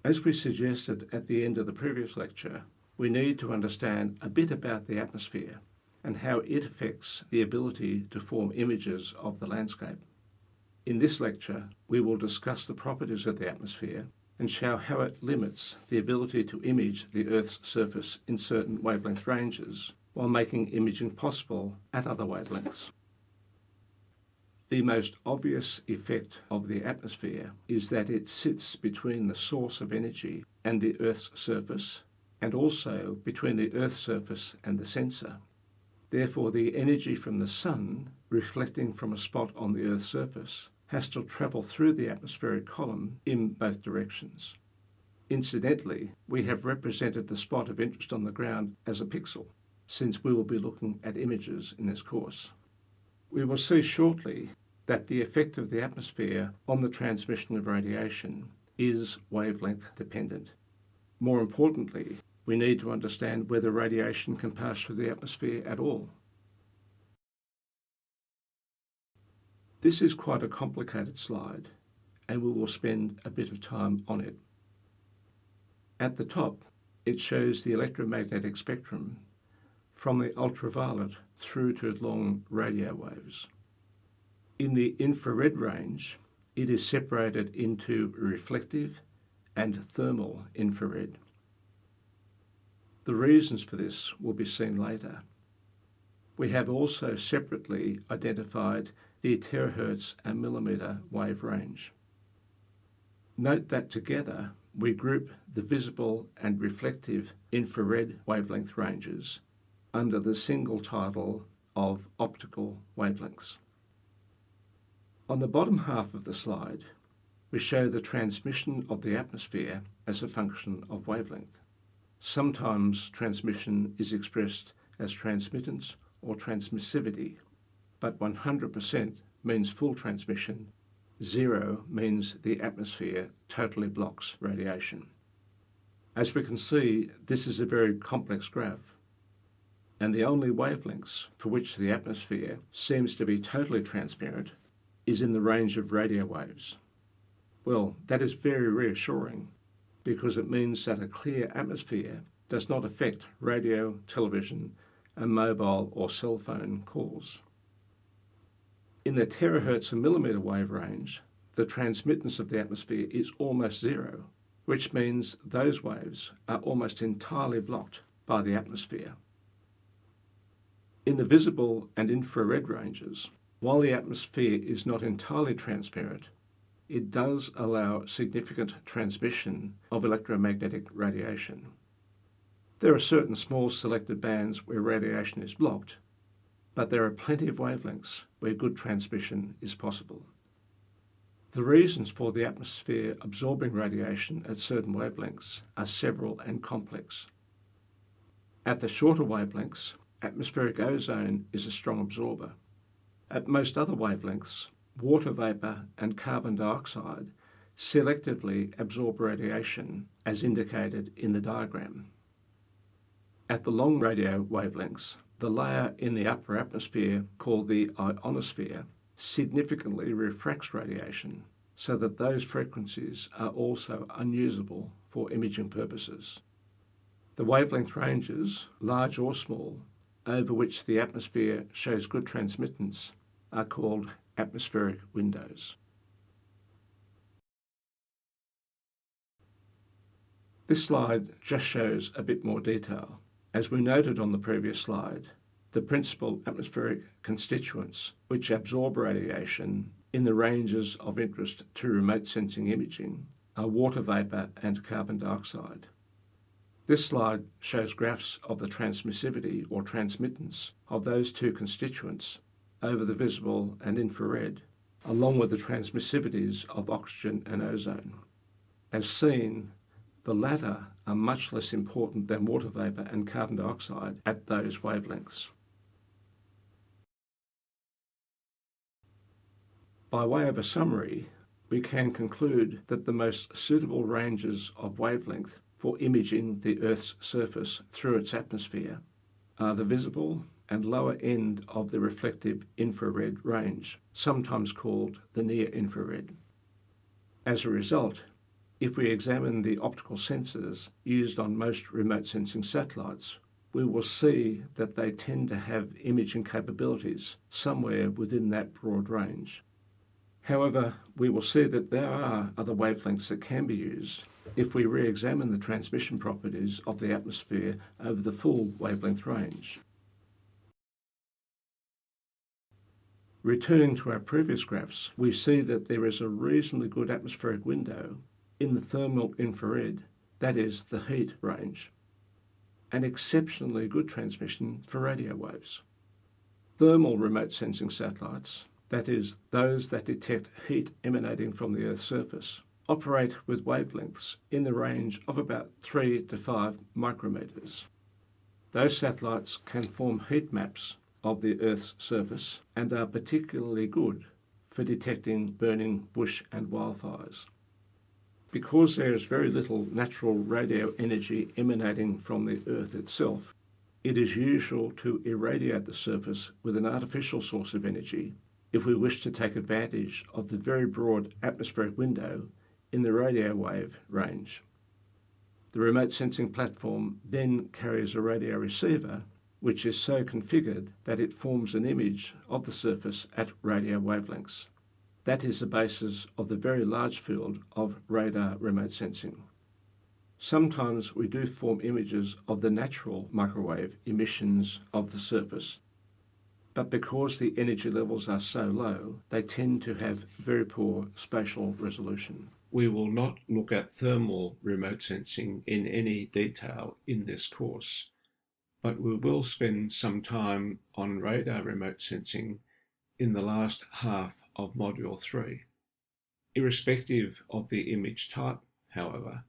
As we suggested at the end of the previous lecture, we need to understand a bit about the atmosphere and how it affects the ability to form images of the landscape. In this lecture, we will discuss the properties of the atmosphere and show how it limits the ability to image the Earth's surface in certain wavelength ranges while making imaging possible at other wavelengths. The most obvious effect of the atmosphere is that it sits between the source of energy and the Earth's surface, and also between the Earth's surface and the sensor. Therefore, the energy from the Sun, reflecting from a spot on the Earth's surface, has to travel through the atmospheric column in both directions. Incidentally, we have represented the spot of interest on the ground as a pixel, since we will be looking at images in this course. We will see shortly that the effect of the atmosphere on the transmission of radiation is wavelength dependent. More importantly, we need to understand whether radiation can pass through the atmosphere at all. This is quite a complicated slide, and we will spend a bit of time on it. At the top, it shows the electromagnetic spectrum from the ultraviolet through to long radio waves. In the infrared range, it is separated into reflective and thermal infrared. The reasons for this will be seen later. We have also separately identified the terahertz and millimetre wave range. Note that together we group the visible and reflective infrared wavelength ranges under the single title of optical wavelengths. On the bottom half of the slide, we show the transmission of the atmosphere as a function of wavelength. Sometimes transmission is expressed as transmittance or transmissivity, but 100% means full transmission, 0 means the atmosphere totally blocks radiation. As we can see, this is a very complex graph, and the only wavelengths for which the atmosphere seems to be totally transparent is in the range of radio waves. Well, that is very reassuring because it means that a clear atmosphere does not affect radio, television, and mobile or cell phone calls. In the terahertz and millimetre wave range, the transmittance of the atmosphere is almost 0, which means those waves are almost entirely blocked by the atmosphere. In the visible and infrared ranges, while the atmosphere is not entirely transparent, it does allow significant transmission of electromagnetic radiation. There are certain small selected bands where radiation is blocked, but there are plenty of wavelengths where good transmission is possible. The reasons for the atmosphere absorbing radiation at certain wavelengths are several and complex. At the shorter wavelengths, atmospheric ozone is a strong absorber. At most other wavelengths, water vapour and carbon dioxide selectively absorb radiation as indicated in the diagram. At the long radio wavelengths, the layer in the upper atmosphere called the ionosphere significantly refracts radiation so that those frequencies are also unusable for imaging purposes. The wavelength ranges, large or small, over which the atmosphere shows good transmittance are called atmospheric windows. This slide just shows a bit more detail. As we noted on the previous slide, the principal atmospheric constituents which absorb radiation in the ranges of interest to remote sensing imaging are water vapour and carbon dioxide. This slide shows graphs of the transmissivity or transmittance of those two constituents over the visible and infrared, along with the transmissivities of oxygen and ozone. As seen, the latter are much less important than water vapour and carbon dioxide at those wavelengths. By way of a summary, we can conclude that the most suitable ranges of wavelength for imaging the Earth's surface through its atmosphere are the visible and lower end of the reflective infrared range, sometimes called the near-infrared. As a result, If we examine the optical sensors used on most remote sensing satellites, we will see that they tend to have imaging capabilities somewhere within that broad range. However, we will see that there are other wavelengths that can be used if we re-examine the transmission properties of the atmosphere over the full wavelength range. Returning to our previous graphs, we see that there is a reasonably good atmospheric window in the thermal infrared, that is, the heat range, and exceptionally good transmission for radio waves. Thermal remote sensing satellites, that is, those that detect heat emanating from the Earth's surface, operate with wavelengths in the range of about 3 to 5 micrometers. Those satellites can form heat maps of the Earth's surface and are particularly good for detecting burning bush and wildfires. Because there is very little natural radio energy emanating from the Earth itself, it is usual to irradiate the surface with an artificial source of energy if we wish to take advantage of the very broad atmospheric window in the radio wave range. The remote sensing platform then carries a radio receiver which is so configured that it forms an image of the surface at radio wavelengths. That is the basis of the very large field of radar remote sensing. Sometimes we do form images of the natural microwave emissions of the surface, but because the energy levels are so low, they tend to have very poor spatial resolution. We will not look at thermal remote sensing in any detail in this course, but we will spend some time on radar remote sensing in the last half of Module 3. Irrespective of the image type, however,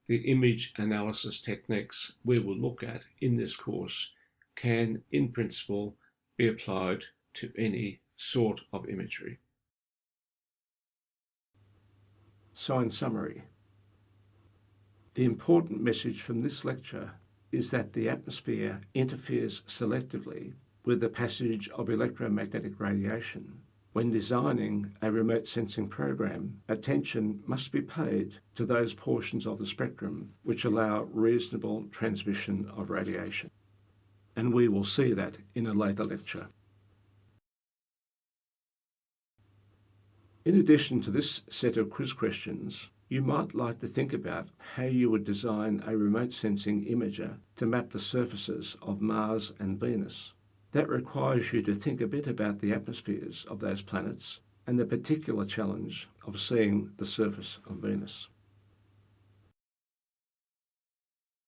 the image analysis techniques we will look at in this course can, in principle, be applied to any sort of imagery. So in summary, the important message from this lecture is that the atmosphere interferes selectively with the passage of electromagnetic radiation. When designing a remote sensing program, attention must be paid to those portions of the spectrum which allow reasonable transmission of radiation. And we will see that in a later lecture. In addition to this set of quiz questions, you might like to think about how you would design a remote sensing imager to map the surfaces of Mars and Venus. That requires you to think a bit about the atmospheres of those planets and the particular challenge of seeing the surface of Venus.